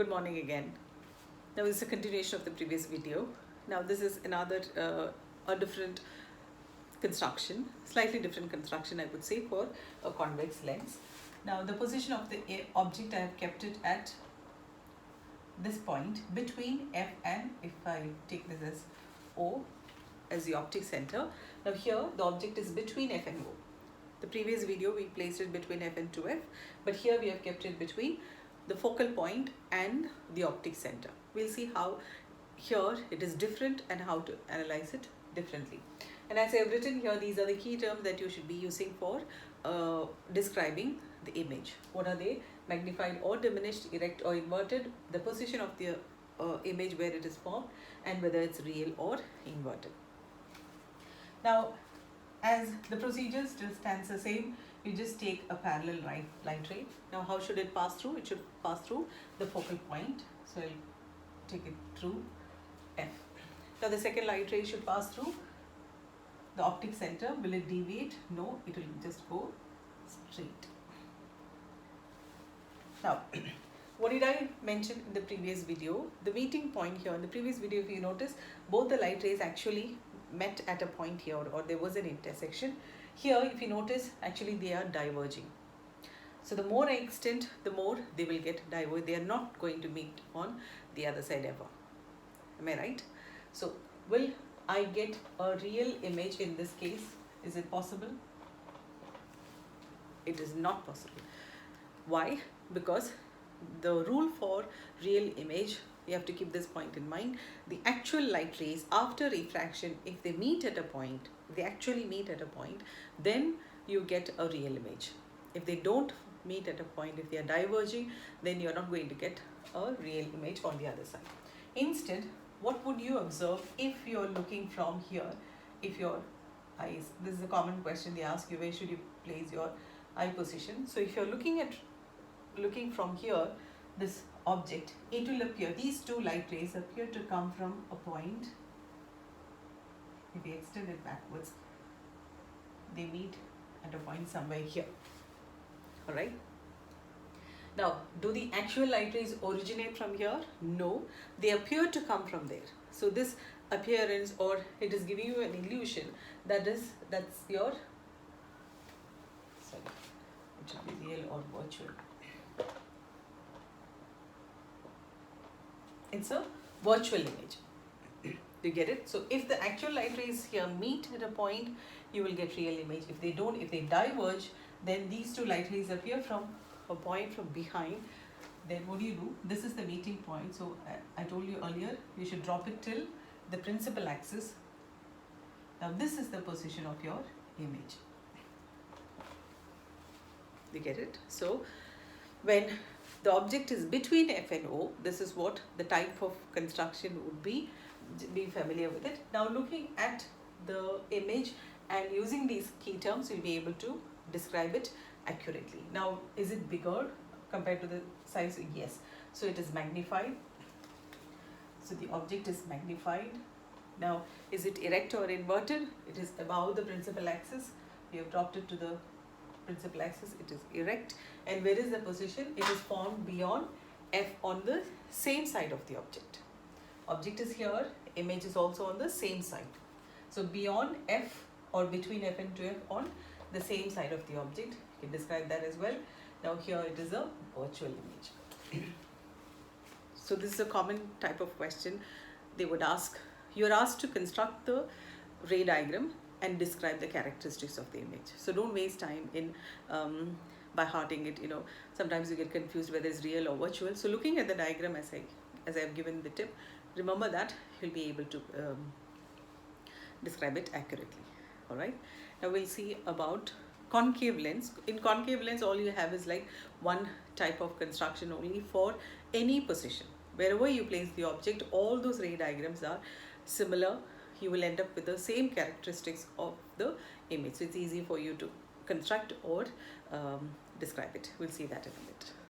Good morning again. Now this is a continuation of the previous video. Now this is another a different construction, slightly different construction I would say, for a convex lens. Now the position of the object, I have kept it at this point between F and, if I take this as O as the optic center. Now here the object is between F and O. The previous video we placed it between F and 2F, but here we have kept it between the focal point and the optic center. We'll see how here it is different and how to analyze it differently. And as I have written here, these are the key terms that you should be using for describing the image. What are they? Magnified or diminished, erect or inverted, the position of the image where it is formed, and whether it's real or inverted. Now, as the procedure still stands the same, you just take a parallel light ray. Now how should it pass through? It should pass through the focal point. So I'll take it through F. Now the second light ray should pass through the optic center. Will it deviate? No, it will just go straight. Now, what did I mention in the previous video? The meeting point here. In the previous video, if you notice, both the light rays actually met at a point here, or there was an intersection. Here, if you notice, actually they are diverging. So the more I extend, the more they will get diverged. They are not going to meet on the other side ever. Am I right? So will I get a real image in this case? Is it possible? It is not possible. Why? Because the rule for real image, you have to keep this point in mind. The actual light rays after refraction, if they meet at a point, if they actually meet at a point, then you get a real image. If they don't meet at a point, if they are diverging, then you are not going to get a real image on the other side. Instead, what would you observe if you are looking from here? If your eyes, this is a common question they ask you, where should you place your eye position? So if you are looking from here, this object, it will appear, these two light rays appear to come from a point. If we extend it backwards, they meet at a point somewhere here. Alright. Now, do the actual light rays originate from here? No, they appear to come from there. So this appearance, or it is giving you an illusion that's your, sorry, it should be real or virtual. It's a virtual image. Do you get it? So if the actual light rays here meet at a point, you will get real image. If they don't, if they diverge, then these two light rays appear from a point from behind. Then what do? This is the meeting point. So I told you earlier, you should drop it till the principal axis. Now this is the position of your image. You get it? So when the object is between F and O, this is what the type of construction would be. Be familiar with it. Now looking at the image and using these key terms, you'll be able to describe it accurately. Now, is it bigger compared to the size? Yes. So it is magnified. So the object is magnified. Now, is it erect or inverted? It is above the principal axis. We have dropped it to the principal axis. It is erect. And where is the position? It is formed beyond F on the same side of the object. Object is here, image is also on the same side. So beyond F, or between F and 2F, on the same side of the object. You can describe that as well. Now here it is a virtual image. So this is a common type of question they would ask. You are asked to construct the ray diagram and describe the characteristics of the image. So don't waste time in by hearting it. Sometimes you get confused whether it's real or virtual. So looking at the diagram as I have given the tip, remember that you'll be able to describe it accurately. Alright. Now we'll see about concave lens. In concave lens, all you have is like one type of construction only for any position. Wherever you place the object, all those ray diagrams are similar. You will end up with the same characteristics of the image. So it's easy for you to construct or describe it. We'll see that in a bit.